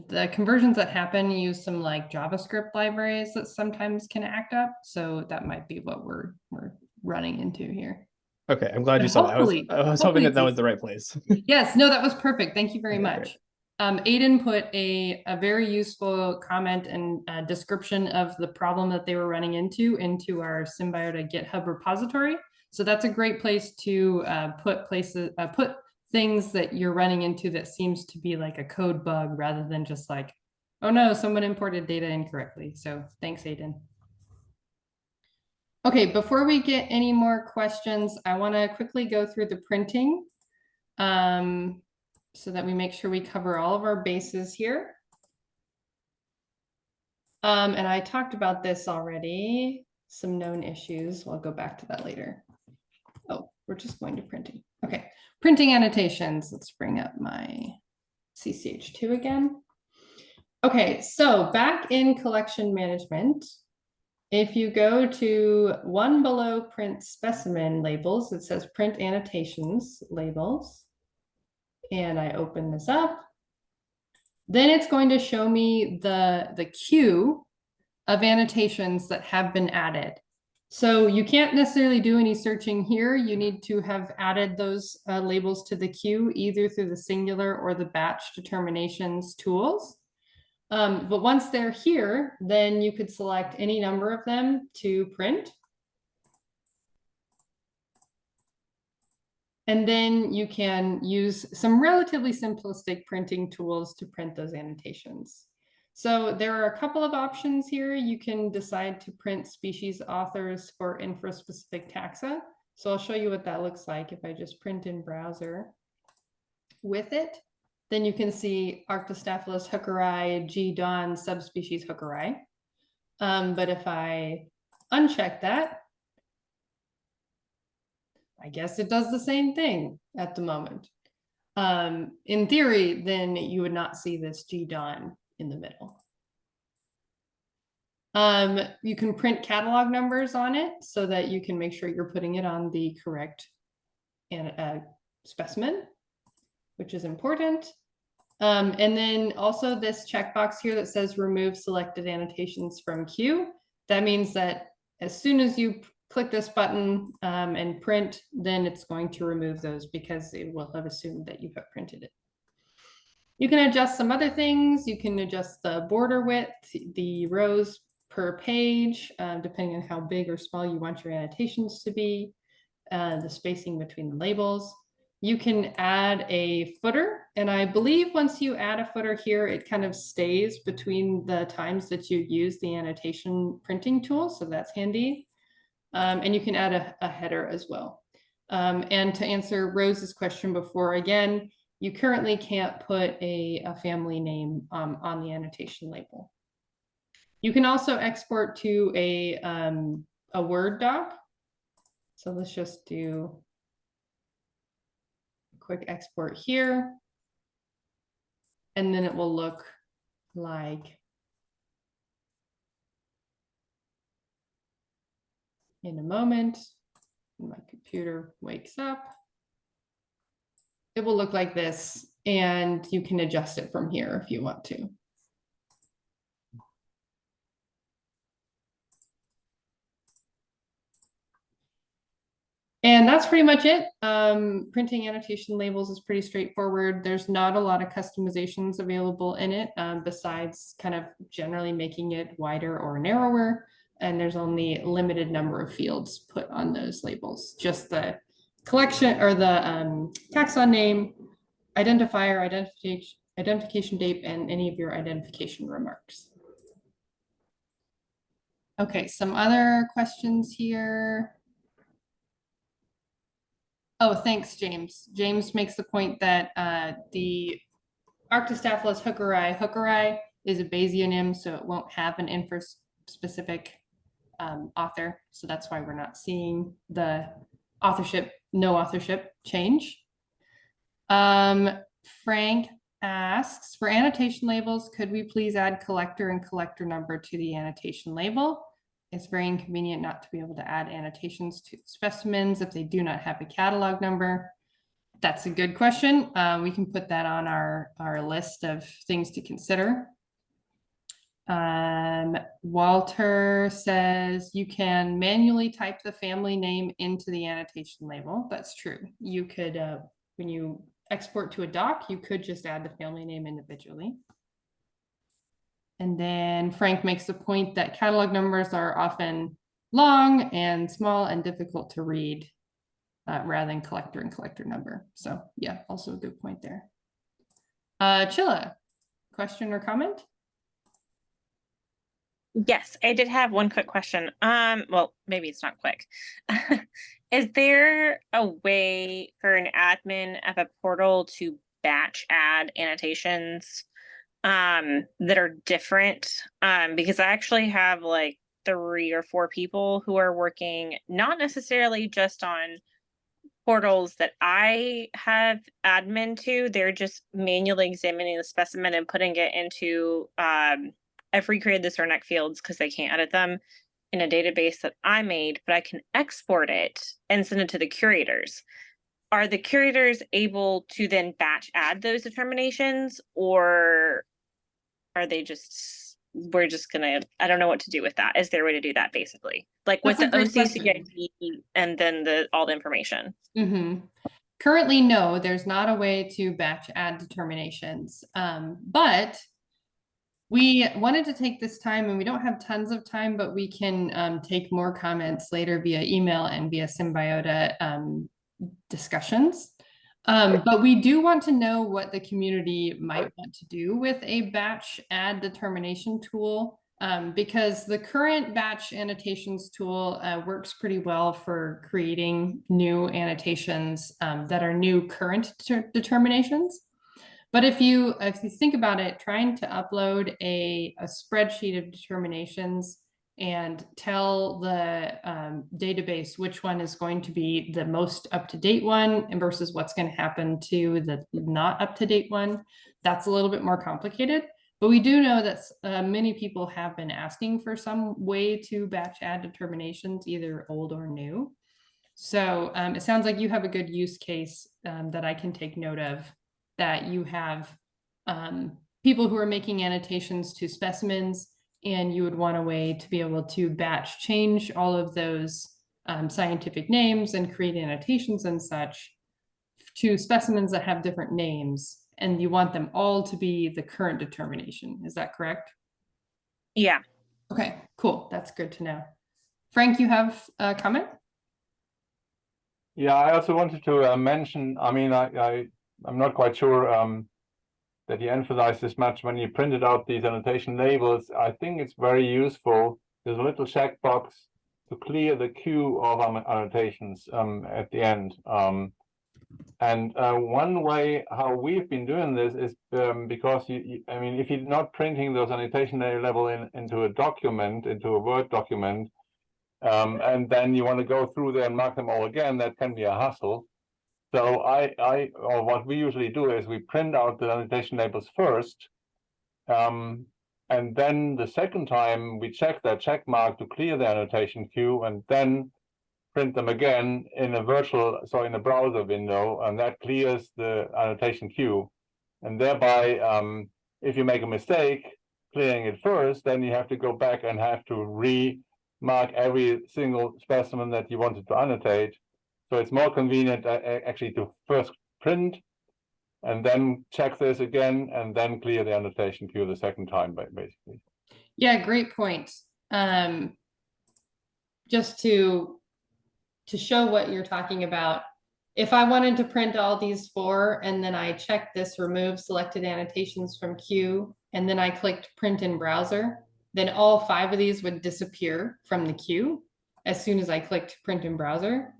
the conversions that happen use some like JavaScript libraries that sometimes can act up. So that might be what we're running into here. Okay, I'm glad But you saw that. hopefully- I was hoping hopefully that that it's was the right place. Yes, no, that was perfect. Thank you very Okay, much. great. Aiden put a very useful comment and description of the problem that they were running into our Symbiota GitHub repository. So that's a great place to put things that you're running into that seems to be like a code bug rather than just like, oh no, someone imported data incorrectly. So thanks, Aiden. Okay, before we get any more questions, I want to quickly go through the printing so that we make sure we cover all of our bases here. And I talked about this already, some known issues. We'll go back to that later. Oh, we're just going to printing. Okay, printing annotations. Let's bring up my CCH2 again. Okay, so back in collection management, if you go to one below print specimen labels, it says print annotations labels. And I open this up. Then it's going to show me the queue of annotations that have been added. So you can't necessarily do any searching here. You need to have added those labels to the queue either through the singular or the batch determinations tools. But once they're here, then you could select any number of them to print. And then you can use some relatively simplistic printing tools to print those annotations. So there are a couple of options here. You can decide to print species authors for infra-specific taxa. So I'll show you what that looks like if I just print in browser with it. Then you can see Arctostaphylos hookeri, G. Don, subspecies hookeri. But if I uncheck that, I guess it does the same thing at the moment. In theory, then you would not see this G. Don in the middle. You can print catalog numbers on it so that you can make sure you're putting it on the correct specimen, which is important. And then also this checkbox here that says remove selected annotations from queue. That means that as soon as you click this button and print, then it's going to remove those because it will have assumed that you have printed it. You can adjust some other things. You can adjust the border width, the rows per page, depending on how big or small you want your annotations to be, the spacing between the labels. You can add a footer, and I believe once you add a footer here, it kind of stays between the times that you use the annotation printing tool, so that's handy. And you can add a header as well. And to answer Rose's question before, again, you currently can't put a family name on the annotation label. You can also export to a Word doc. So let's just do a quick export here. And then it will look like in a moment, when my computer wakes up, it will look like this, and you can adjust it from here if you want to. And that's pretty much it. Printing annotation labels is pretty straightforward. There's not a lot of customizations available in it, besides kind of generally making it wider or narrower. And there's only a limited number of fields put on those labels. Just the collection or the taxon name, identifier, identification date, and any of your identification remarks. Okay, some other questions here. Oh, thanks, James. James makes the point that the Arctostaphylos hookeri is a Bayesianim, so it won't have an infra-specific author. So that's why we're not seeing the authorship, no authorship change. Frank asks, for annotation labels, could we please add collector and collector number to the annotation label? It's very inconvenient not to be able to add annotations to specimens if they do not have a catalog number. That's a good question. We can put that on our list of things to consider. Walter says you can manually type the family name into the annotation label. That's true. You could, when you export to a doc, you could just add the family name individually. And then Frank makes the point that catalog numbers are often long and small and difficult to read rather than collector and collector number. So yeah, also a good point there. Chilla, question or comment? Yes, I did have one quick question. Well, maybe it's not quick. Is there a way for an admin of a portal to batch add annotations that are different? Because I actually have like 3 or 4 people who are working not necessarily just on portals that I have admin to, they're just manually examining the specimen and putting it into I've recreated the Cernak fields because they can't edit them in a database that I made, but I can export it and send it to the curators. Are the curators able to then batch add those determinations, or are they just, we're just gonna, I don't know what to do with that. Is there a way to do that basically? Like with That's the a great question. OCCID and then all the information? Currently, no, there's not a way to batch add determinations, but we wanted to take this time, and we don't have tons of time, but we can take more comments later via email and via Symbiota discussions. But we do want to know what the community might want to do with a batch add determination tool, because the current batch annotations tool works pretty well for creating new annotations that are new current determinations. But if you think about it, trying to upload a spreadsheet of determinations and tell the database which one is going to be the most up-to-date one and versus what's going to happen to the not up-to-date one, that's a little bit more complicated. But we do know that many people have been asking for some way to batch add determinations, either old or new. So it sounds like you have a good use case that I can take note of, that you have people who are making annotations to specimens, and you would want a way to be able to batch change all of those scientific names and create annotations and such to specimens that have different names, and you want them all to be the current determination. Is that correct? Yeah. Okay, cool. That's good to know. Frank, you have a comment? Yeah, I also wanted to mention, I mean, I'm not quite sure that you emphasize this much when you printed out these annotation labels. I think it's very useful. There's a little checkbox to clear the queue of annotations at the end. And one way how we've been doing this is because I mean, if you're not printing those annotation level into a document, into a Word document, and then you want to go through there and mark them all again, that can be a hassle. So or what we usually do is we print out the annotation labels first, and then the second time we check that check mark to clear the annotation queue, and then print them again in a in a browser window, and that clears the annotation queue. And thereby, if you make a mistake clearing it first, then you have to go back and have to remark every single specimen that you wanted to annotate. So it's more convenient actually to first print and then check this again and then clear the annotation queue the second time, basically. Yeah, great point. Just to show what you're talking about, if I wanted to print all these 4 and then I checked this remove selected annotations from queue and then I clicked print in browser, then all 5 of these would disappear from the queue as soon as I clicked print in browser.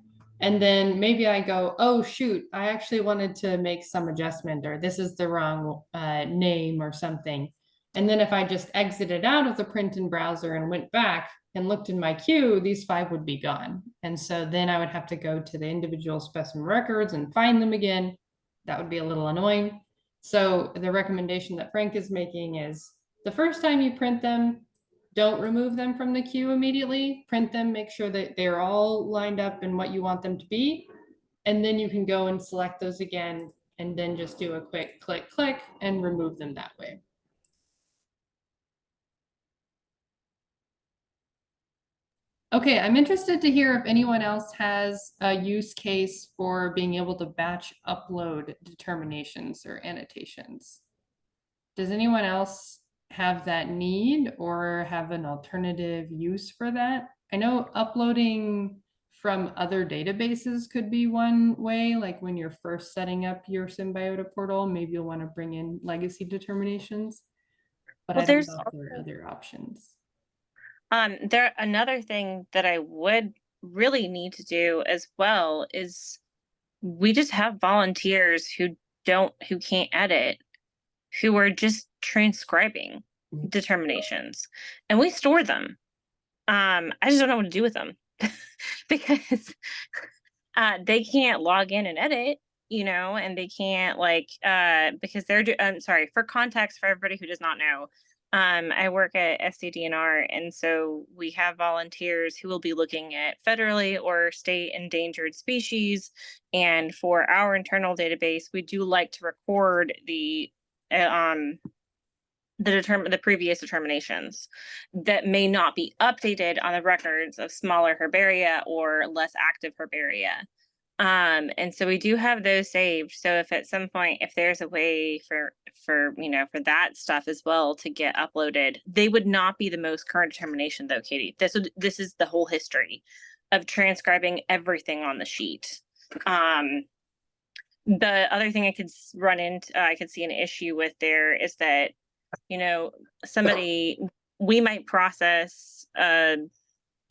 And then maybe I go, oh shoot, I actually wanted to make some adjustment, or this is the wrong name or something. And then if I just exited out of the print in browser and went back and looked in my queue, these 5 would be gone. And so then I would have to go to the individual specimen records and find them again. That would be a little annoying. So the recommendation that Frank is making is the first time you print them, don't remove them from the queue immediately. Print them, make sure that they're all lined up in what you want them to be. And then you can go and select those again, and then just do a quick click, click, and remove them that way. Okay, I'm interested to hear if anyone else has a use case for being able to batch upload determinations or annotations. Does anyone else have that need or have an alternative use for that? I know uploading from other databases could be one way, like when you're first setting up your Symbiota portal, maybe you'll want to bring in legacy determinations. But Well, I don't there's know if there are other options. there another thing that I would really need to do as well is we just have volunteers who can't edit, who are just transcribing determinations, and we store them. I just don't know what to do with them because they can't log in and edit, and they can't because I'm sorry, for context for everybody who does not know. I work at SCDNR, and so we have volunteers who will be looking at federally or state endangered species. And for our internal database, we do like to record the previous determinations that may not be updated on the records of smaller herbaria or less active herbaria. And so we do have those saved. So if at some point, if there's a way for that stuff as well to get uploaded, they would not be the most current determination though, Katie. This is the whole history of transcribing everything on the sheet. The other thing I could I could see an issue with there is that, we might process a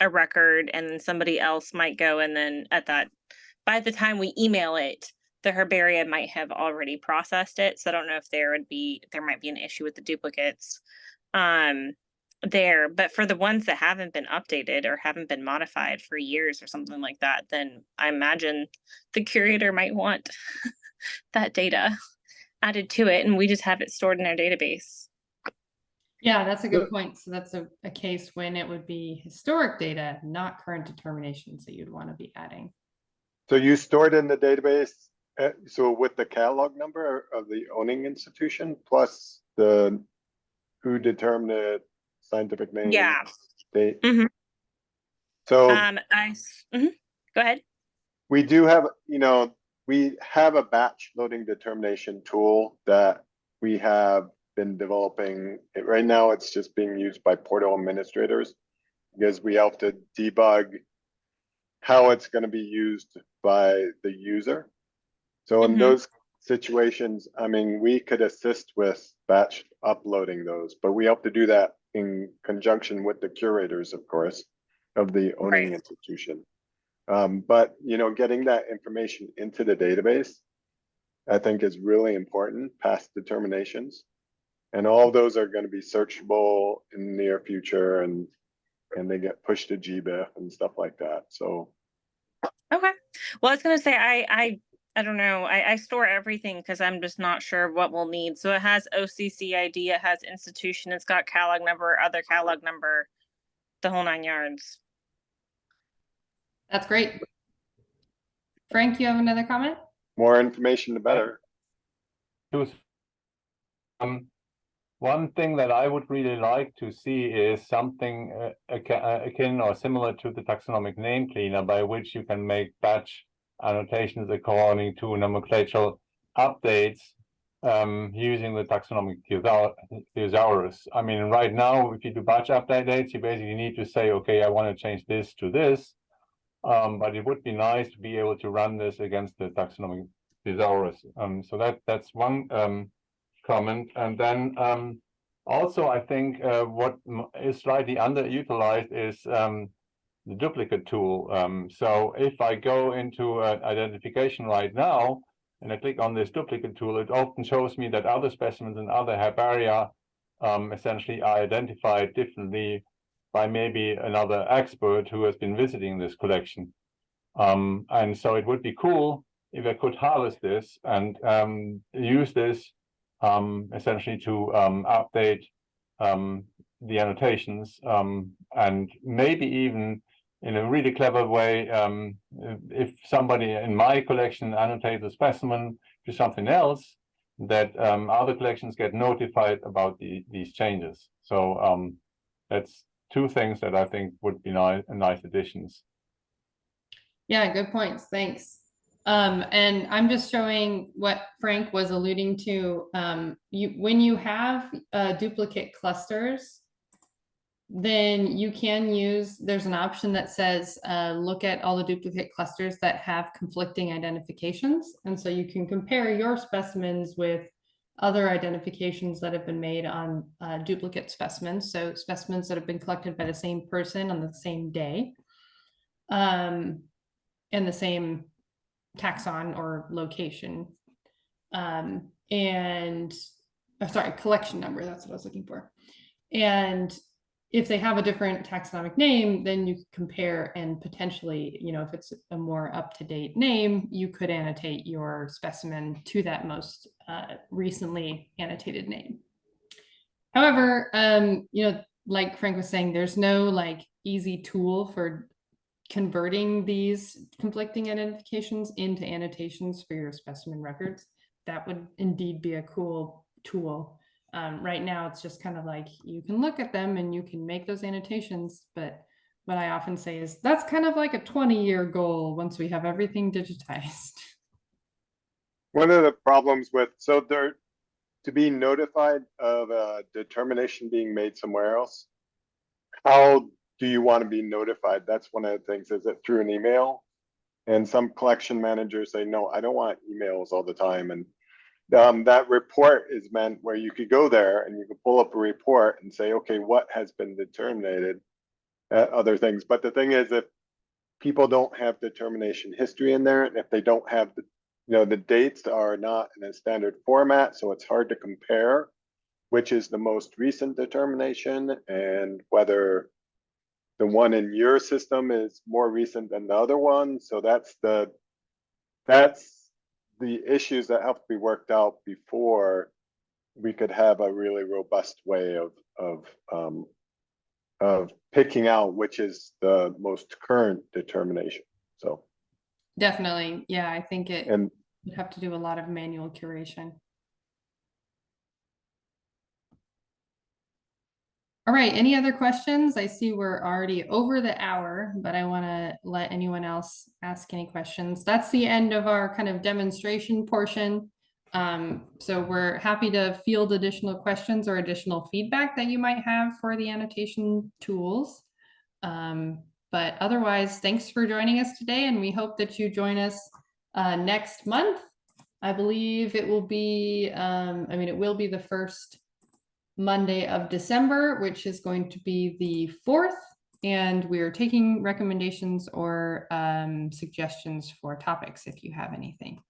record and then somebody else might go, and then by the time we email it, the herbaria might have already processed it. So I don't know if there might be an issue with the duplicates there. But for the ones that haven't been updated or haven't been modified for years or something like that, then I imagine the curator might want that data added to it, and we just have it stored in our database. Yeah, that's a good point. So that's a case when it would be historic data, not current determinations that you'd want to be adding. So you stored in the database, so with the catalog number of the owning institution plus the who determined it, scientific name, Yeah. date. Mhm. So Go ahead. we do have, we have a batch loading determination tool that we have been developing. Right now, it's just being used by portal administrators because we have to debug how it's going to be used by the user. So in those situations, I mean, we could assist with batch uploading those, but we have to do that in conjunction with the curators, of course, of the owning institution. But, getting that information into the database, I think is really important, past determinations. And all those are going to be searchable in the near future, and they get pushed to GBIF and stuff like that. So. Okay. Well, I was going to say, I don't know. I store everything because I'm just not sure what we'll need. So it has OCC ID, it has institution, it's got catalog number, other catalog number, the whole 9 yards. That's great. Frank, you have another comment? More information, the better. One thing that I would really like to see is something akin or similar to the taxonomic name cleaner, by which you can make batch annotations according to nomenclatural updates using the taxonomic thesaurus. I mean, right now, if you do batch updates, you basically need to say, okay, I want to change this to this. But it would be nice to be able to run this against the taxonomic thesaurus. So that's one comment. And then also, I think what is slightly underutilized is the duplicate tool. So if I go into identification right now and I click on this duplicate tool, it often shows me that other specimens and other herbaria essentially are identified differently by maybe another expert who has been visiting this collection. And so it would be cool if I could harvest this and use this essentially to update the annotations, and maybe even in a really clever way, if somebody in my collection annotates a specimen to something else, that other collections get notified about these changes. So that's two things that I think would be nice additions. Yeah, good points. Thanks. And I'm just showing what Frank was alluding to. When you have duplicate clusters, then you can use, there's an option that says, look at all the duplicate clusters that have conflicting identifications. And so you can compare your specimens with other identifications that have been made on duplicate specimens. So specimens that have been collected by the same person on the same day, and the same taxon or location. Sorry, collection number, that's what I was looking for. And if they have a different taxonomic name, then you compare and potentially, you know, if it's a more up-to-date name, you could annotate your specimen to that most recently annotated name. However, you know, like Frank was saying, there's no like easy tool for converting these conflicting identifications into annotations for your specimen records. That would indeed be a cool tool. Right now, it's just kind of like you can look at them and you can make those annotations, but what I often say is that's kind of like a 20-year goal once we have everything digitized. One of the problems with, so there, to be notified of a determination being made somewhere else, how do you want to be notified? That's one of the things. Is it through an email? And some collection managers say, no, I don't want emails all the time. And that report is meant where you could go there and you could pull up a report and say, okay, what has been determined, other things. But the thing is, if people don't have determination history in there, and if they don't have the, you know, the dates are not in a standard format, so it's hard to compare which is the most recent determination and whether the one in your system is more recent than the other one. So that's the issues that have to be worked out before we could have a really robust way of picking out which is the most current determination. So Definitely, yeah, I think it and would have to do a lot of manual curation. All right, any other questions? I see we're already over the hour, but I want to let anyone else ask any questions. That's the end of our kind of demonstration portion. So we're happy to field additional questions or additional feedback that you might have for the annotation tools. But otherwise, thanks for joining us today, and we hope that you join us next month. I believe it will be, it will be the first Monday of December, which is going to be the 4th, and we're taking recommendations or suggestions for topics if you have anything.